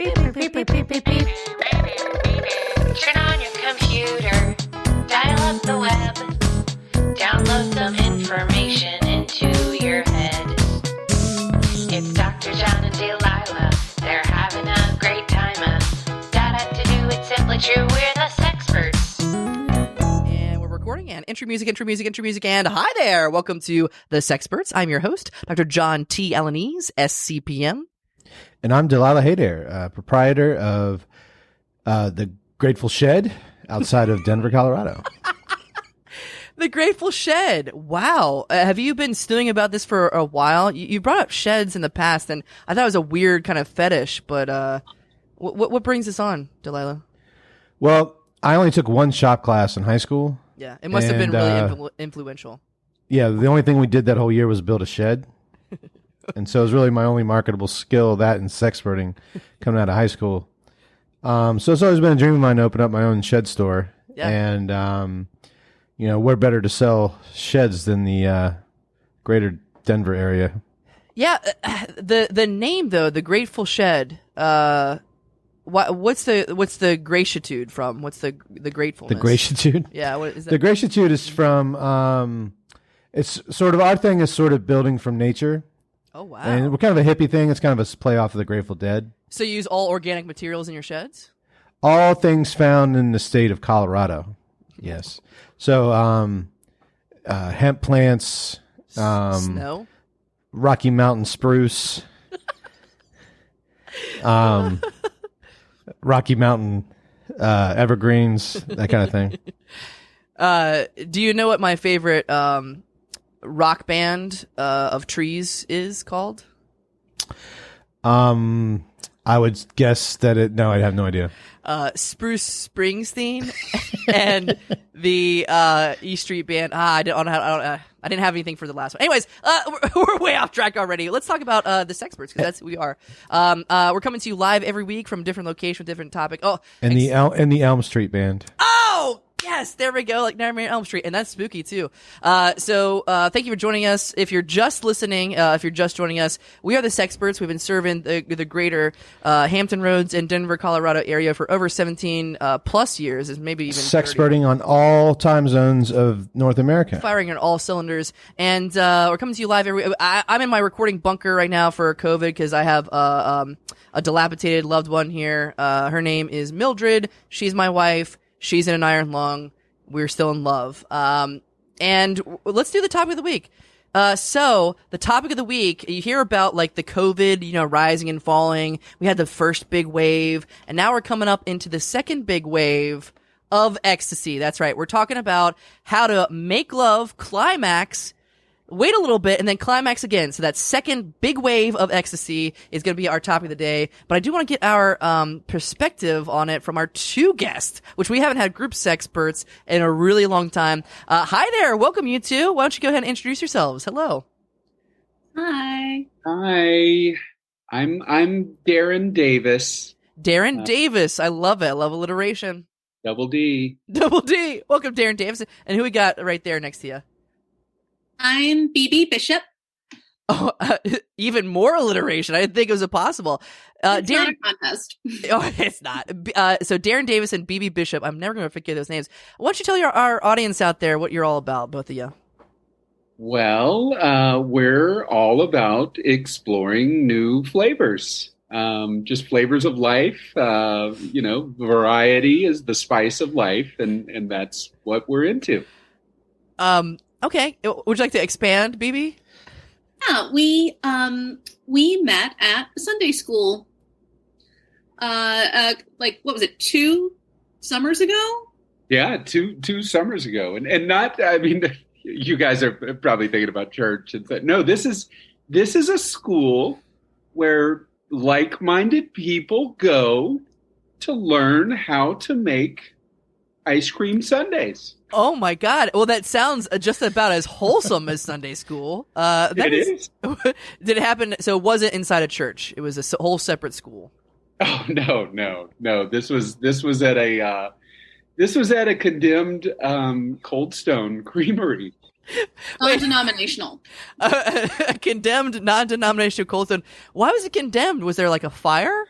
Beep, beep, beep, beep, beep, beep, beep. Turn on your computer, dial up the web, download some information into your head. It's Dr. John and Delilah, they're having a great time. Data to do it simply true, we're the Sexperts. And we're recording, and intro music, and hi there! Welcome to the Sexperts. I'm your host, Dr. John T. Alanese, SCPM. And I'm Delilah Haydair, proprietor of the Grateful Shed outside of Denver, Colorado. The Grateful Shed. Wow. Have you been stewing about this for a while? You brought up sheds in the past, and I thought it was a weird kind of fetish, but what brings this on, Delilah? Well, I only took one shop class in high school. Yeah, it must have been really influential. Yeah, the only thing we did that whole year was build a shed. And so it was really my only marketable skill, that and sexperting, coming out of high school. So it's always been a dream of mine to open up my own shed store. Yeah. And, where better to sell sheds than the greater Denver area. Yeah, the name, though, the Grateful Shed, what's the gratitude from? What's the gratefulness? The gratitude? Yeah, what is that? The gratitude is from, it's sort of, our thing is sort of building from nature. Oh, wow. And we're kind of a hippie thing. It's kind of a play off of the Grateful Dead. So you use all organic materials in your sheds? All things found in the state of Colorado. Yes. So hemp plants, snow, Rocky Mountain spruce, Rocky Mountain evergreens, that kind of thing. Do you know what my favorite rock band of trees is called? I would guess that no, I have no idea. Spruce Springsteen and the E Street Band. I didn't have anything for the last one. Anyways, we're way off track already. Let's talk about the Sexperts, because that's who we are. We're coming to you live every week from a different location, different topic. Oh, and the Elm Street Band. Oh, yes, there we go. Like Nightmare on Elm Street, and that's spooky too. So thank you for joining us. If you're just listening, if you're just joining us, we are the Sexperts. We've been serving the greater Hampton Roads and Denver, Colorado area for over 17 plus years, is maybe even Sexperting on all time zones of North America, firing on all cylinders. And we're coming to you live every. I'm in my recording bunker right now for COVID because I have a dilapidated loved one here. Her name is Mildred. She's my wife. She's in an iron lung. We're still in love. And let's do the topic of the week. So the topic of the week, you hear about like the COVID, rising and falling. We had the first big wave, and now we're coming up into the second big wave of ecstasy. That's right. We're talking about how to make love, climax, wait a little bit, and then climax again. So that second big wave of ecstasy is going to be our topic of the day. But I do want to get our perspective on it from our two guests, which we haven't had group sexperts in a really long time. Hi there. Welcome, you two. Why don't you go ahead and introduce yourselves? Hello. Hi. Hi. I'm Darren Davis. Darren Davis. I love it. I love alliteration. Double D. Double D. Welcome, Darren Davis. And who we got right there next to you? I'm BB Bishop. Oh, even more alliteration. I didn't think it was possible. It's not a contest. Oh, it's not. So Darren Davis and BB Bishop. I'm never going to forget those names. Why don't you tell our audience out there what you're all about, both of you? Well, we're all about exploring new flavors. Just flavors of life. Variety is the spice of life, and that's what we're into. Okay. Would you like to expand, BB? Yeah, we met at Sunday school. What was it, 2 summers ago? Yeah, two summers ago, and not. I mean, you guys are probably thinking about church, and no, this is a school where like-minded people go to learn how to make ice cream sundaes. Oh my God! Well, that sounds just about as wholesome as Sunday school. It is. Did it happen? So it wasn't inside a church. It was a whole separate school. Oh no! This was at a condemned Cold Stone creamery. Non-denominational. A condemned non-denominational Cold Stone. Why was it condemned? Was there like a fire?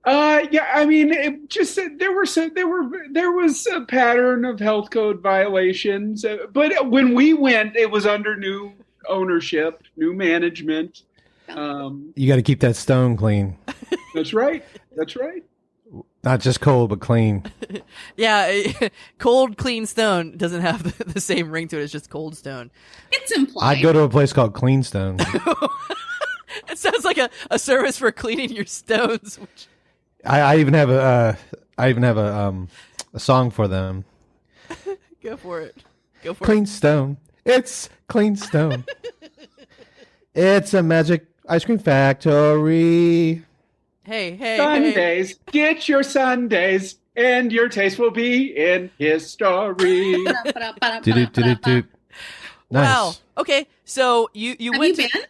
Yeah, I mean, it just there was a pattern of health code violations, but when we went, it was under new ownership, new management. You got to keep that stone clean. That's right. That's right. Not just cold, but clean. Yeah, cold, clean stone doesn't have the same ring to it. It's just cold stone. It's implied. I'd go to a place called Clean Stone. It sounds like a service for cleaning your stones. I even have a song for them. Go for it. Go for Clean Stone. It's Clean Stone. It's a magic ice cream factory. Hey. Sundays, get your Sundays, and your taste will be in history. Do-do-do-do-do. Nice. Wow. Okay, so you Have went you been?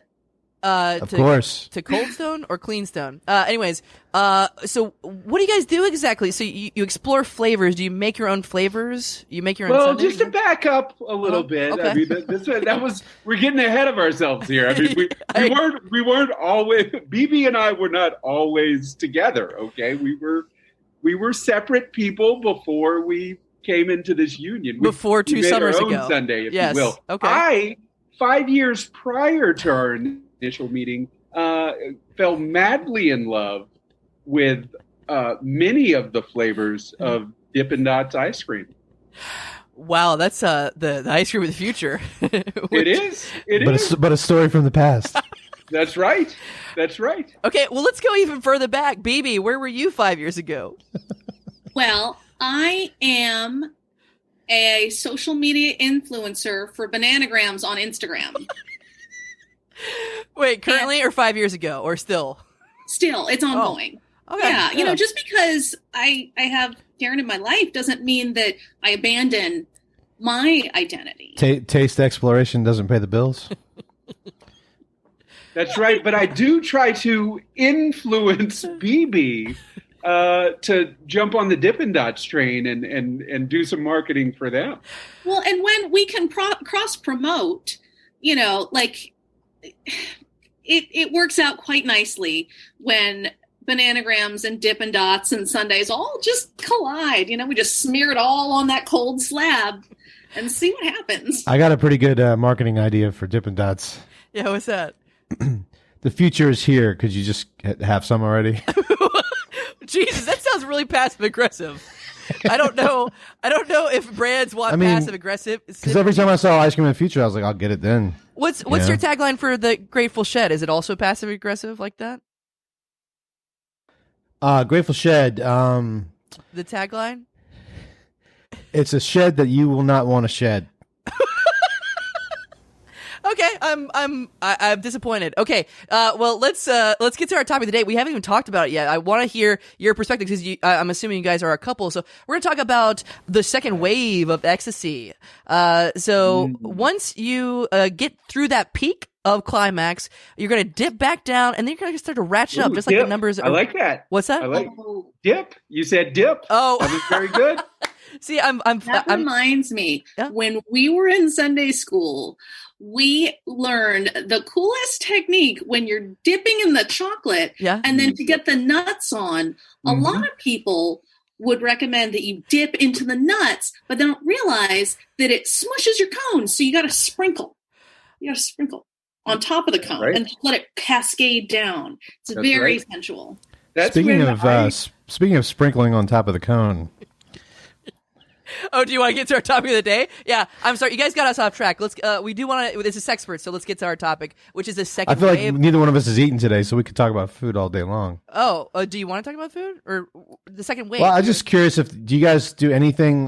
Of course. to Cold Stone or Clean Stone. Anyways, so what do you guys do exactly? So you explore flavors. Do you make your own flavors? You make your own. Well, sundaes? just to back up a little bit, okay. I mean, that was we're getting ahead of ourselves here. I mean, we weren't always. BB and I were not always together. Okay, we were separate people before we came into this union. Before two we made summers our own ago. Sunday, if Yes. you will. Okay. 5 years prior to our initial meeting, fell madly in love with many of the flavors of Dippin' Dots ice cream. Wow, that's the ice cream of the future. It is. But a story from the past. That's right. That's right. Okay, well, let's go even further back. BB, where were you 5 years ago? Well, I am a social media influencer for Bananagrams on Instagram. Wait, currently or 5 years ago, or still? Still, it's ongoing. Okay. Yeah, you know, just because I have Darren in my life doesn't mean that I abandon my identity. Taste exploration doesn't pay the bills. That's right. But I do try to influence BB to jump on the Dippin' Dots train and do some marketing for them. Well, and when we can cross promote, you know, like it works out quite nicely when Bananagrams and Dippin' Dots and Sundays all just collide. You know, we just smear it all on that cold slab and see what happens. I got a pretty good marketing idea for Dippin' Dots. Yeah, what's that? The future is here. Could you just have some already? Jesus, that sounds really passive aggressive. I don't know if brands want passive aggressive. Because every time I saw ice cream in the future, I was like, I'll get it then. What's your tagline for the Grateful Shed? Is it also passive aggressive like that? Grateful Shed. The tagline? It's a shed that you will not want to shed. Okay, I'm disappointed. Okay, well let's get to our topic of the day. We haven't even talked about it yet. I want to hear your perspective because I'm assuming you guys are a couple. So we're gonna talk about the second wave of Ecstasy. Once you get through that peak of climax, you're gonna dip back down, and then you're gonna start to ratchet up, just dip. like the numbers. I like that. What's that? I like dip. You said dip. Oh, that was very good. See, I'm reminds me Yeah. when we were in Sunday school. We learned the coolest technique when you're dipping in the chocolate and then to get the nuts on. A lot of people would recommend that you dip into the nuts, but they don't realize that it smushes your cone. So you got to sprinkle. You got to sprinkle on top of the cone and let it cascade down. It's very sensual. Speaking of sprinkling on top of the cone. Oh, do you want to get to our topic of the day? Yeah, I'm sorry. You guys got us off track. Let's. We do want to. This is Sexperts, so let's get to our topic, which is the second I feel wave. like neither one of us has eaten today, so we could talk about food all day long. Oh, do you want to talk about food or the second wave? Well, I'm just curious do you guys do anything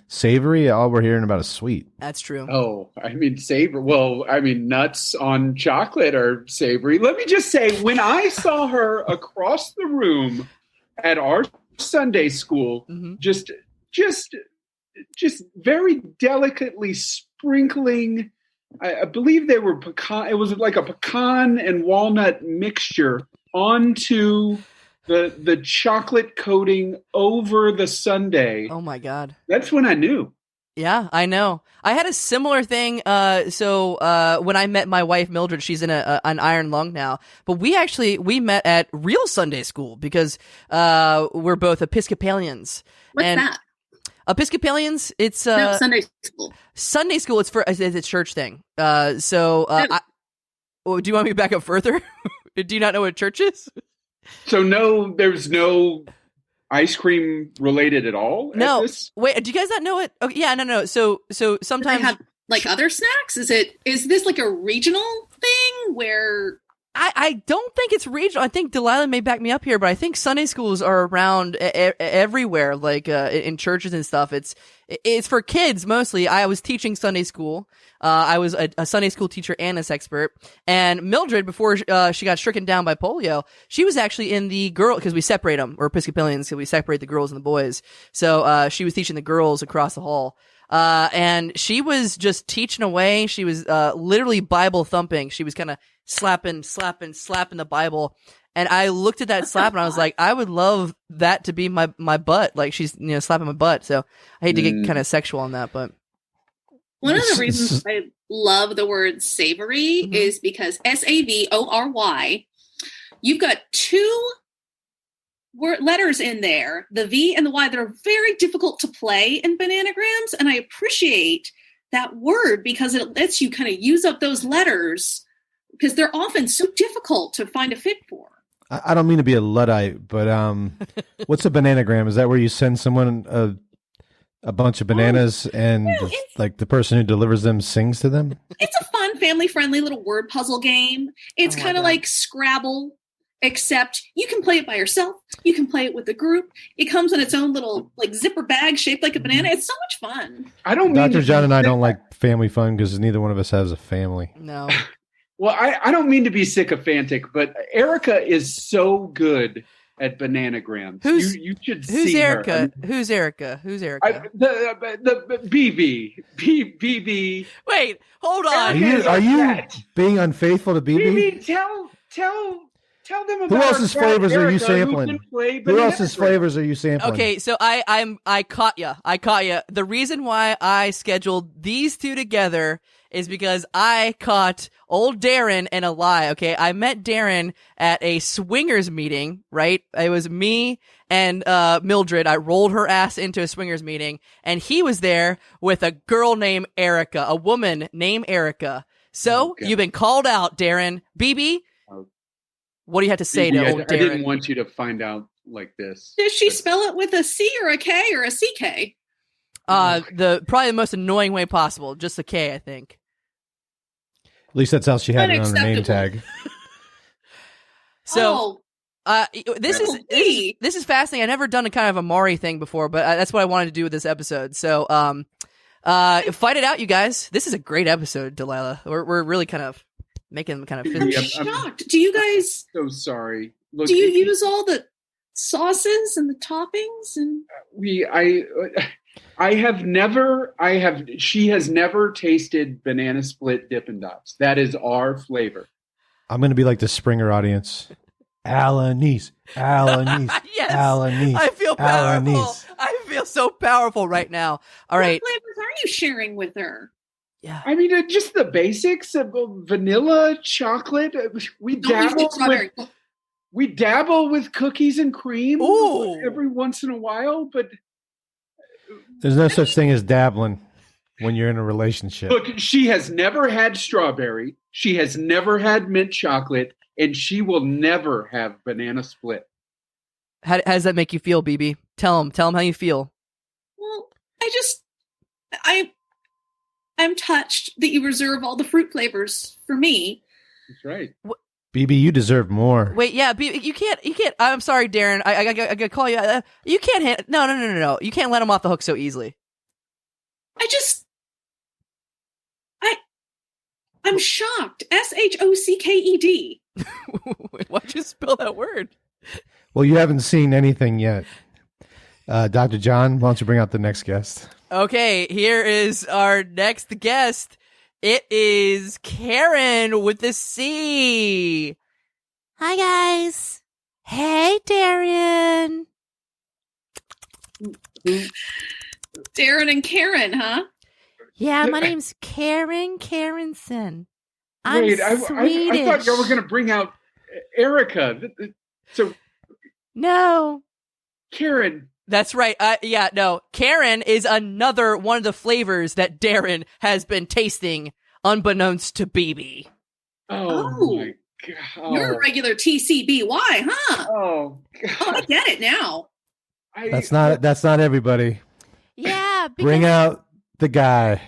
savory? All we're hearing about is sweet. That's true. Oh, I mean savory. Well, I mean nuts on chocolate are savory. Let me just say, when I saw her across the room at our Sunday school, just very delicately sprinkling. I believe they were pecan. It was like a pecan and walnut mixture onto the chocolate coating over the sundae. Oh my God! That's when I knew. Yeah, I know. I had a similar thing. So when I met my wife Mildred, she's in an iron lung now. But we met at real Sunday school because we're both Episcopalians. What's that? Episcopalians, it's no, Sunday school. Sunday school. It's a church thing. Do you want me to back up further? Do you not know what church is? So no, there's no ice cream related at all? No. Wait, do you guys not know it? Okay, yeah, no. So sometimes do they have like other snacks? Is this like a regional thing where I don't think it's regional. I think Delilah may back me up here, but I think Sunday schools are around everywhere, like in churches and stuff. It's for kids mostly. I was teaching Sunday school. I was a Sunday school teacher and a sex expert. And Mildred, before she got stricken down by polio, she was actually in the girl, because we separate them. We're Episcopalians, so we separate the girls and the boys. So she was teaching the girls across the hall. And she was just teaching away. She was literally Bible thumping. She was kind of slapping the Bible. And I looked at that slap and I was like, I would love that to be my butt. Like she's, slapping my butt. So I hate to get kind of sexual on that, but. One of the reasons I love the word savory is because SAVORY, you've got two letters in there, the V and the Y, that are very difficult to play in bananagrams. And I appreciate that word because it lets you kind of use up those letters because they're often so difficult to find a fit for. I don't mean to be a Luddite, but what's a bananagram? Is that where you send someone a bunch of bananas and like the person who delivers them sings to them? It's a fun, family-friendly little word puzzle game. It's kind of like Scrabble, except you can play it by yourself. You can play it with a group. It comes in its own little like zipper bag shaped like a banana. It's so much fun. Dr. John and I don't like family fun because neither one of us has a family. No. Well, I don't mean to be sycophantic, but Erika is so good at bananagrams. You should see Erika? her. Who's Erika? Who's Erika? The BB. Wait, hold on. Are you being unfaithful to BB? BB, tell them about who else's flavors Erika, are you sampling? Who else's flavors are you sampling? Okay, so I caught ya. The reason why I scheduled these two together is because I caught old Darren in a lie, okay? I met Darren at a swingers meeting, right? It was me and Mildred. I rolled her ass into a swingers meeting, and he was there with a girl named Erika, a woman named Erika. So, you've been called out, Darren. BB, what do you have to say to old Darren? I didn't want you to find out like this. Does she spell it with a C or a K or a CK? Probably the most annoying way possible. Just a K, I think. At least that's how she had it on her name tag. So, this is fascinating. I've never done a kind of a Maury thing before, but that's what I wanted to do with this episode. So, fight it out, you guys. This is a great episode, Delilah. We're really kind of making them kind of. I'm shocked. Do you guys? So sorry. Look, do you use all the sauces and the toppings and? She has never tasted banana split Dippin' Dots. That is our flavor. I'm going to be like the Springer audience. Alanis. Yes. Alanis. I feel powerful. Alanis. I feel so powerful right now. All right. What flavors are you sharing with her? Yeah. I mean, just the basics of vanilla, chocolate. We dabble with cookies and cream every once in a while, but there's no such thing as dabbling when you're in a relationship. Look, she has never had strawberry. She has never had mint chocolate, and she will never have banana split. How does that make you feel, BB? Tell him how you feel. Well, I'm touched that you reserve all the fruit flavors for me. That's right. BB, you deserve more. Wait, yeah, BB, you can't. I'm sorry, Darren. I gotta call you. You can't. No. You can't let him off the hook so easily. I'm shocked. SHOCKED. Why'd you spell that word? Well, you haven't seen anything yet. Dr. John, why don't you bring out the next guest? Okay, here is our next guest. It is Karen with the C. Hi, guys. Hey, Darren. Darren and Karen, huh? Yeah, my name's Karen Karenson. I'm Wait, I Swedish. thought y'all were going to bring out Erika. So No. Karen. That's right. No. Karen is another one of the flavors that Darren has been tasting unbeknownst to BB. Oh my God. You're a regular TCBY, huh? Oh, God. Oh, I get it now. That's not everybody. Yeah. Bring out the guy.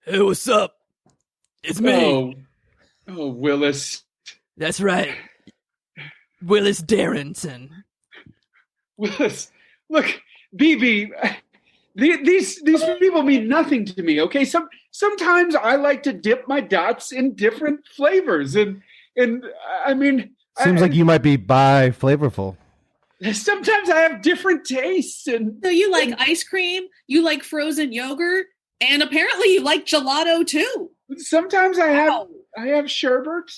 Hey, what's up? It's me. Oh, Willis. That's right. Willis Darrenson. Willis, look, BB, these people mean nothing to me, okay? Sometimes I like to dip my dots in different flavors, and I mean... Seems like you might be bi-flavorful. Sometimes I have different tastes. And so you like ice cream, you like frozen yogurt, and apparently you like gelato too. Sometimes I have sherbet,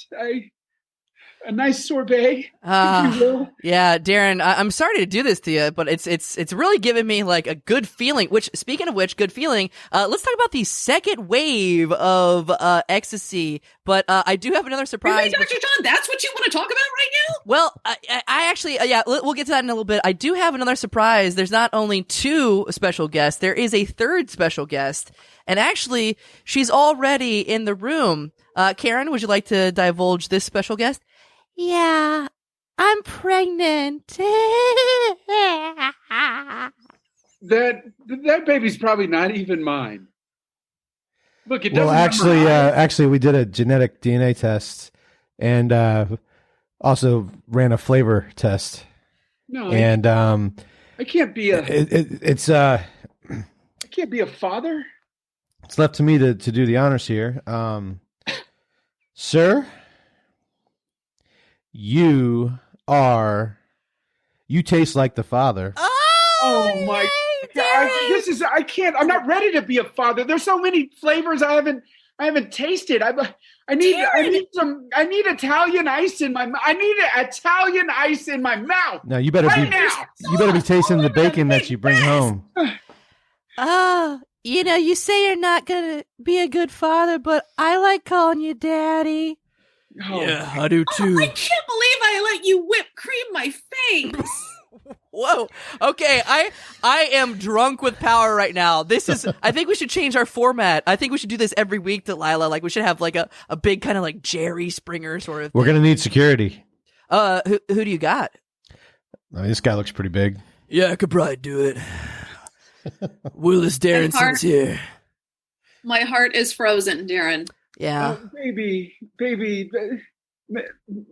a nice sorbet, if you will. Yeah, Darren, I'm sorry to do this to you, but it's really giving me like a good feeling. Which, speaking of which, good feeling. Let's talk about the second wave of Ecstasy. But I do have another surprise. Wait, Dr. John, that's what you want to talk about right now? Well, I actually, we'll get to that in a little bit. I do have another surprise. There's not only two special guests, there is a third special guest. And actually, she's already in the room. Karen, would you like to divulge this special guest? Yeah, I'm pregnant. That baby's probably not even mine. Look, it doesn't. Well, actually, we did a genetic DNA test, and also ran a flavor test. No, and I can't be a. I can't be a father. It's left to me to do the honors here, sir. You taste like the father. Oh my God. I can't, I'm not ready to be a father. There's so many flavors I haven't tasted. I need Italian ice in my mouth. Now you better be tasting the bacon that you bring home. You say you're not gonna be a good father, but I like calling you daddy. Oh. Yeah, I do too. I can't believe I let you whip cream my face. Whoa. Okay, I am drunk with power right now. I think we should change our format. I think we should do this every week, Delilah. Like, we should have like a big kind of like Jerry Springer sort of thing. We're going to need security. Who do you got? This guy looks pretty big. Yeah, I could probably do it. Willis Darrenson's here. My heart is frozen, Darren. Yeah. Baby,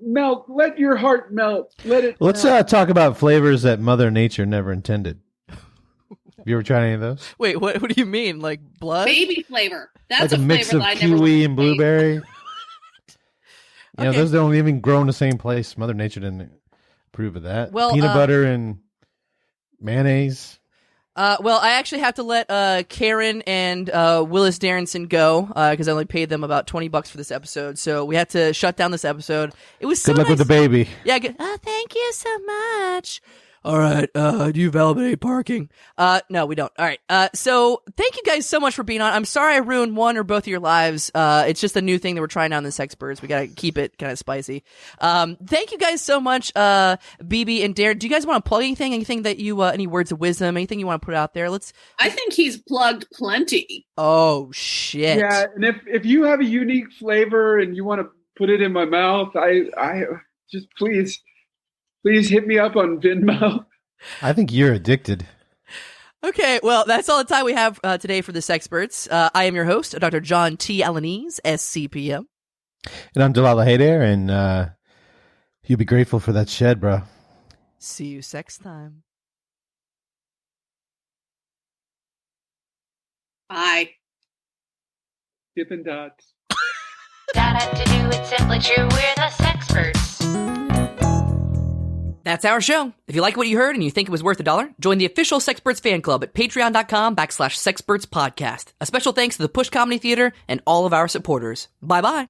melt. Let your heart melt. Let it. Let's talk about flavors that Mother Nature never intended. Have you ever tried any of those? Wait, what do you mean? Like blood? Baby flavor. That's like a mix of kiwi and blueberry. Okay. Those don't even grow in the same place. Mother Nature didn't approve of that. Well, peanut butter and mayonnaise. Well, I actually have to let Karen and Willis Darrenson go because I only paid them about $20 for this episode. So we had to shut down this episode. It was so good luck nice. with the baby. Yeah. Thank you so much. All right. Do you validate parking? No, we don't. All right. So thank you guys so much for being on. I'm sorry I ruined one or both of your lives. It's just a new thing that we're trying out in the Sexperts. We got to keep it kind of spicy. Thank you guys so much, BB and Darren. Do you guys want to plug anything? Anything that you, any words of wisdom, anything you want to put out there? I think he's plugged plenty. Oh, shit. Yeah. And if you have a unique flavor and you want to put it in my mouth, I just please hit me up on Venmo. I think you're addicted. Okay, well, that's all the time we have today for the Sexperts. I am your host, Dr. John T. Alanese, SCPM. And I'm Delilah Haydair, and you'll be grateful for that shed, bro. See you sex time. Bye. Dippin' Dots. Da to do it simply true, we're the Sexperts. That's our show. If you like what you heard and you think it was worth $1, join the official Sexperts fan club at patreon.com/Sexperts podcast. A special thanks to the Push Comedy Theater and all of our supporters. Bye-bye.